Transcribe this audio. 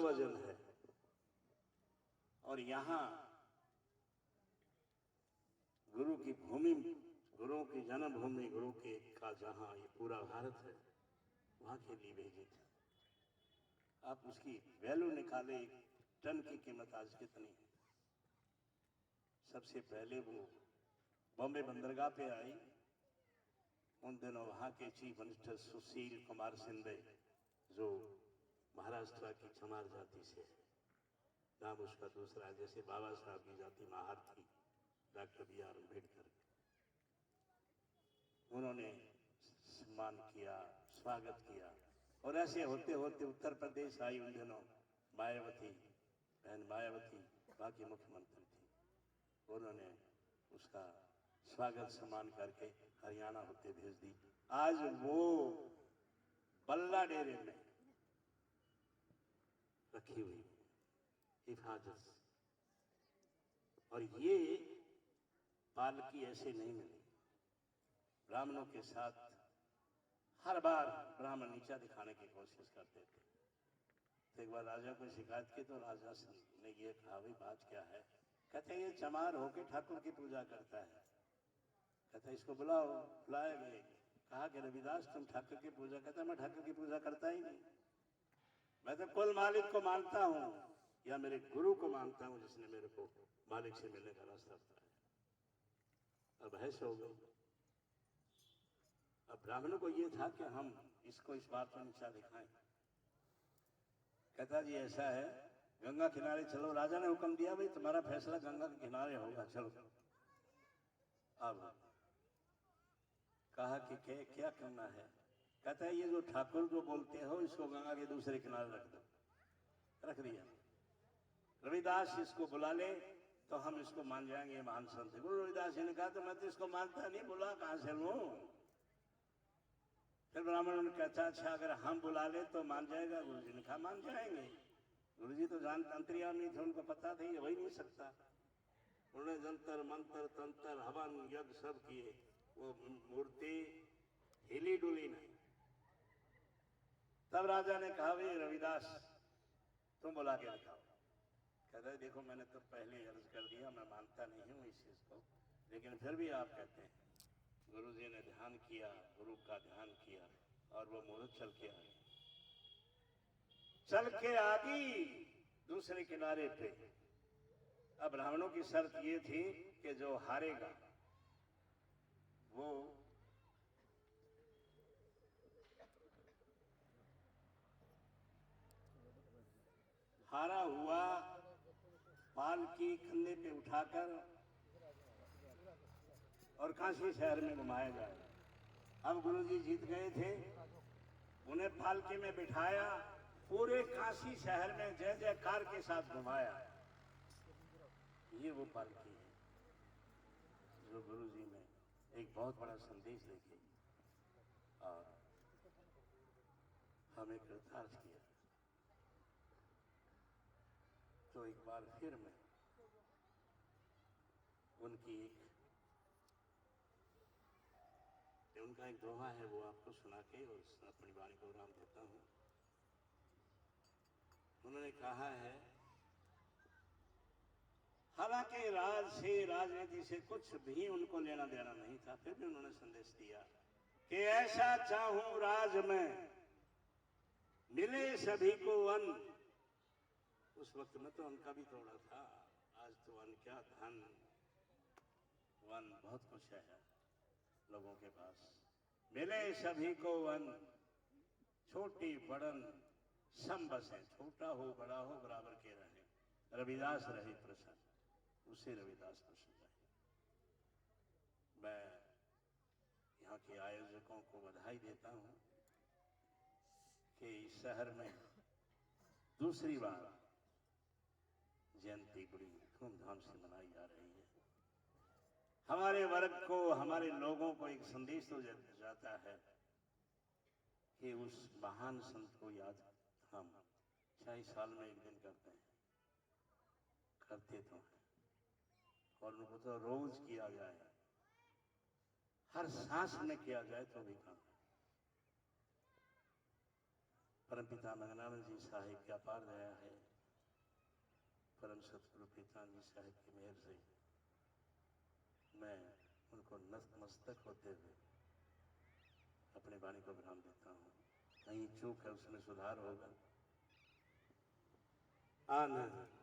वजन है। और यहाँ गुरु की भूमि, गुरु की जन्मभूमि, गुरु के का जहाँ ये पूरा भारत है, वहां के लिए भेजे थे। आप उसकी वैल्यू निकाले, एक टन की कीमत आज कितनी है। सबसे पहले वो बॉम्बे बंदरगाह पे आई। उन दिनों वहां के चीफ मिनिस्टर सुशील कुमार शिंदे, जो महाराष्ट्र की चमार जाति से है, नाम उसका दूसरा, जैसे बाबा साहब की जाति महार थी, डॉक्टर B.R. अम्बेडकर, उन्होंने सम्मान किया, स्वागत किया। और ऐसे होते होते उत्तर प्रदेश आई। उन दिनों मायावती, बहन मायावती बाकी मुख्यमंत्री थी, उन्होंने उसका स्वागत सम्मान करके हरियाणा होते भेज दी। आज वो बल्ला डेरे में रखी हुई हिफाजत। और ये पालकी ऐसे नहीं मिली। ब्राह्मणों के साथ हर बार ब्राह्मण नीचा दिखाने की कोशिश करते थे। तो एक बार राजा को शिकायत की तो राजा ने ये कहा, भाई बात क्या है? कहते ये चमार होके ठाकुर की पूजा करता है। कहते इसको बुलाओ। बुलाए गए। कहा कि रविदास तुम ठाकुर की पूजा करता है? मैं ठाकुर की पूजा करता ही नहीं। मैं तो कुल मालिक को मानता हूं, या मेरे गुरु को मानता हूं, जिसने मेरे को मालिक से मिलने का रास्ता बताया। अब बहस हो गई। अब ब्राह्मणों को ये था कि हम इसको इस बात पर नीचा दिखाएं। कहता जी ऐसा है, गंगा किनारे चलो। राजा ने हुक्म दिया, भाई तुम्हारा फैसला गंगा के किनारे होगा, चलो। अब कहा कि क्या करना है? कहता है ये जो ठाकुर जो बोलते हो, इसको गंगा के दूसरे किनारे रख दो। रख दिया। रविदास इसको बुला ले तो हम इसको मान जाएंगे, महान संत है। गुरु रविदास जी ने कहा तो मैं तो इसको मानता नहीं, बुला कहां से लूं? फिर ब्राह्मणों ने कहा अच्छा अगर हम बुला ले तो मान जाएगा? गुरु जी ने कहा मान जाएंगे। गुरु जी तो जान अंतर्यामी थे, उनको पता था ये हो ही नहीं सकता। उन्होंने जंतर मंतर तंत्र हवन यज्ञ सब किए, वो मूर्ति हिली डुली नहीं। तब राजा ने कहा भाई रविदास तुम बुला के दिखाओ। कहता है देखो मैंने तो पहले अर्ज कर दिया, मैं मानता नहीं हूं इस चीज को, लेकिन फिर भी आप कहते हैं। गुरु जी ने ध्यान किया, गुरु का ध्यान किया, और वो मूर्त चल के आ गई दूसरे किनारे पे। अब ब्राह्मणों की शर्त ये थी कि जो हारेगा वो हारा हुआ पालकी कंधे पे उठाकर और काशी शहर में घुमाया जाए। अब गुरुजी जीत गए थे, उन्हें पालकी में बिठाया, पूरे काशी शहर में जय जयकार के साथ घुमाया। ये वो पालकी है जो गुरुजी ने एक बहुत बड़ा संदेश देके और हमें कृतार्थ किया। तो एक बार फिर मैं उनका एक दोहा है, वो आपको सुना के और अपनी वाणी को विराम देता हूं। उन्होंने कहा है, हालांकि राज से राजनीति से कुछ भी उनको लेना देना नहीं था, फिर भी उन्होंने संदेश दिया कि ऐसा चाहूं राज में मिले सभी को अन्न। उस वक्त में तो अन्न का भी थोड़ा था, आज तो अन्न क्या धन वन बहुत कुछ है लोगों के पास। मिले सभी को अन्न, छोटी बड़न सम बसे, छोटा हो बड़ा हो बराबर के रहे, रविदास रहे प्रसन्न, उसे रविदास प्रसन्न रहे। मैं यहाँ के आयोजकों को बधाई देता हूँ कि इस शहर में दूसरी बार जयंती बड़ी धूमधाम से मनाई जा रही है। हमारे वर्ग को, हमारे लोगों को एक संदेश तो जाता है कि उस महान संत को याद हम 6 साल में एक दिन करते हैं, करते तो हैं, और उनको तो रोज किया जाए, हर सांस में किया जाए तो भी काम। परमपिता मंगनानंद जी साहिब की अपार दया है। परम सतगुरु पीताम्बर साहिब की मेहर से मैं उनको नतमस्तक होते हुए अपनी वाणी को विराम देता हूँ। कहीं चूक है उसमें सुधार होगा। आनंद